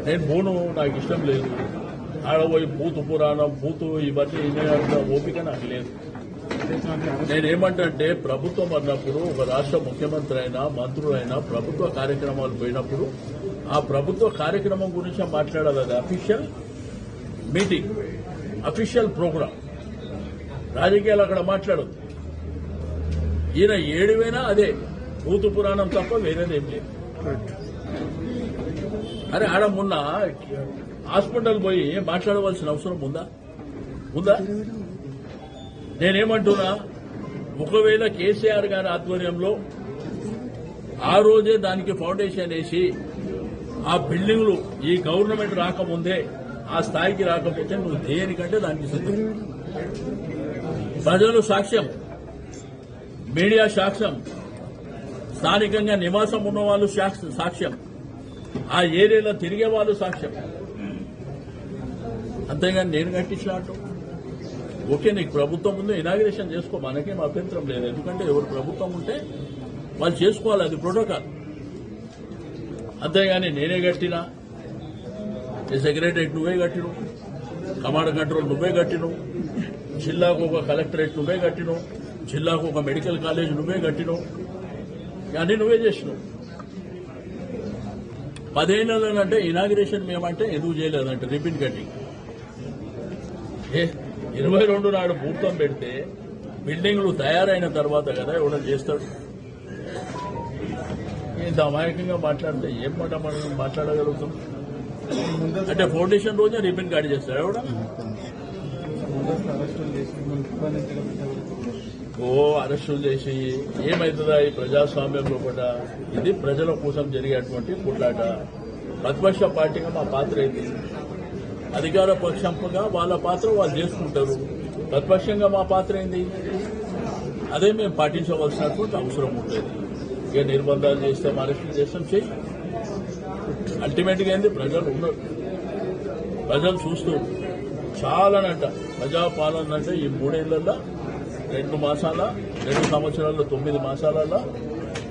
నేను పోను, నాకు ఇష్టం లేదు. ఆడ పోయి బూతు పురాణం బూతు ఇవన్నీ వినేంత ఓపిక నాకు లేదు. నేనేమంటే ప్రభుత్వం అన్నప్పుడు ఒక రాష్ట్ర ముఖ్యమంత్రి అయినా మంత్రులైనా ప్రభుత్వ కార్యక్రమాలు పోయినప్పుడు ఆ ప్రభుత్వ కార్యక్రమం గురించి మాట్లాడాలి. అది అఫీషియల్ మీటింగ్, అఫీషియల్ ప్రోగ్రాం. రాజకీయాలు అక్కడ మాట్లాడదు. ఈయన ఏడివైనా అదే భూతు పురాణం తప్ప వేరేదేం లేదు. అరే ఆడ మొన్న హాస్పిటల్ పోయి మాట్లాడవలసిన అవసరం ఉందా? నేనేమంటున్నా, ఒకవేళ కేసీఆర్ గారి ఆధ్వర్యంలో ఆ రోజే దానికి ఫౌండేషన్ వేసి ఆ బిల్డింగ్లు ఈ గవర్నమెంట్ రాకముందే ఆ స్థాయికి రాకపోతే నువ్వు దేనికంటే దానికి సిద్ధం. ప్రజలు సాక్ష్యం, మీడియా సాక్ష్యం, స్థానికంగా నివాసం ఉన్న వాళ్ళు సాక్ష్యం, ఆ ఏరియాలో తిరిగే వాళ్ళు సాక్ష్యం. అంతేగాని నేను కట్టించినట్టు ఓకే, నీకు ప్రభుత్వం ముందు ఇనాగ్రేషన్ చేసుకో, మనకేం అభ్యంతరం లేదు. ఎందుకంటే ఎవరు ప్రభుత్వం ఉంటే వాళ్ళు చేసుకోవాలి, అది ప్రోటోకాల్. అంతేగాని నేనే కట్టినా, సెక్రటరేట్ నువ్వే కట్టిను, కమాండ్ కంట్రోల్ నువ్వే కట్టిను, జిల్లాకు ఒక కలెక్టరేట్ నువ్వే కట్టిను, జిల్లాకు ఒక మెడికల్ కాలేజ్ నువ్వే కట్టిను, అన్ని నువ్వే చేసినావు. 10 ఏళ్ళనంటే ఇనాగ్రేషన్ మేమంటే ఎందుకు చేయలేదంటే రిబిన్ కటింగ్. 22 నాడు ముహూర్తం పెడితే బిల్డింగ్లు తయారైన తర్వాత కదా ఎవడో చేస్తాడు. ఇంత అమాయకంగా మాట్లాడితే ఏం మనం మాట్లాడగలుగుతాం? అంటే ఫౌండేషన్ రోజే రిబిన్ కట్ చేస్తాడు ఎవడ? అరెస్టులు చేసి ఏమవుతుందా ఈ ప్రజాస్వామ్యంలో కూడా? ఇది ప్రజల కోసం జరిగేటువంటి కొట్లాట. ప్రతిపక్ష పార్టీగా మా పాత్ర ఏంటి? అధికార పక్షంగా వాళ్ళ పాత్ర వాళ్ళు చేసుకుంటారు. ప్రతిపక్షంగా మా పాత్ర ఏంది? అదే మేము పాటించవలసినటువంటి అవసరం ఉంటుంది. ఇక నిర్బంధాలు చేస్తాం, అరెస్టులు చేస్తాం, చేయి. అల్టిమేట్గా ఏంది? ప్రజలు ఉన్నారు, ప్రజలు చూస్తూ చాలానంట. ప్రజాపాలన అంటే ఈ 3 ఏళ్లలో 2 సంవత్సరాల్లో 9 మాసాలలో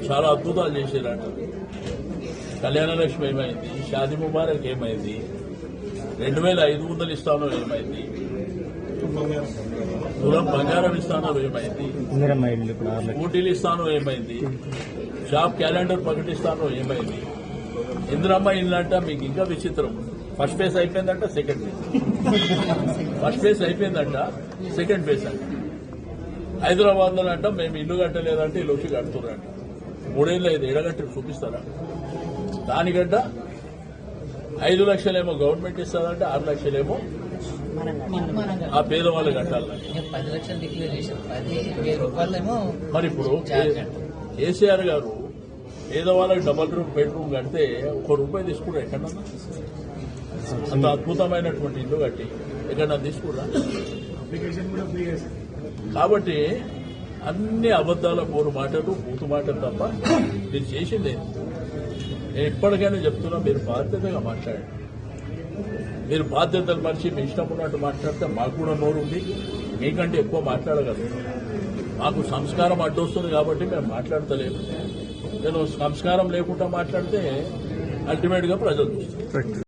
చాలా అద్భుతాలు చేశారంట. కళ్యాణలక్ష్మి ఏమైంది? షాదీ ముబారక్ ఏమైంది? 2500 ఇస్తానో ఏమైంది? తులం బంగారం ఇస్తానో ఏమైంది? స్కూటీలు ఇస్తానో ఏమైంది? షాప్ క్యాలెండర్ ప్రకటిస్తానో ఏమైంది? ఇందిరమ్మ ఇల్లంట మీకు ఇంకా విచిత్రం. ఫస్ట్ ఫేజ్ అయిపోయిందంట, సెకండ్ ఫేజ్ అంట. హైదరాబాద్ లో అంట మేము ఇల్లు కట్టలేదంటే ఇల్లు వచ్చి కడుతున్నారంట. 3 ఏళ్ళు 5 ఏడగంటలు చూపిస్తారా? దానికంట 5 లక్షలేమో గవర్నమెంట్ ఇస్తారంటే 6 లక్షలేమో ఆ పేదవాళ్ళు కట్టాలంటే. మరి ఇప్పుడు కేసీఆర్ గారు పేదవాళ్ళకి డబుల్ బెడ్రూమ్ కడితే ₹1 తీసుకుంటా ఎక్కడన్నా? అంత అద్భుతమైనటువంటి ఇల్లు కట్టి ఎక్కడన్నా తీసుకురా? కాబట్టి అన్ని అబద్దాల కోరు మాటలు, బూతు మాటలు తప్ప మీరు చేసిందే. నేను ఇప్పటికైనా చెప్తున్నా, మీరు బాధ్యతగా మాట్లాడండి. మీరు బాధ్యతలు మర్చి మీ ఇష్టం ఉన్నట్టు మాట్లాడితే మాకు కూడా నోరు ఉంది, మీకంటే ఎక్కువ మాట్లాడగలరు. మాకు సంస్కారం అడ్డొస్తుంది కాబట్టి మేము మాట్లాడతలేము. నేను సంస్కారం లేకుండా మాట్లాడితే అల్టిమేట్గా ప్రజలు చూస్తారు.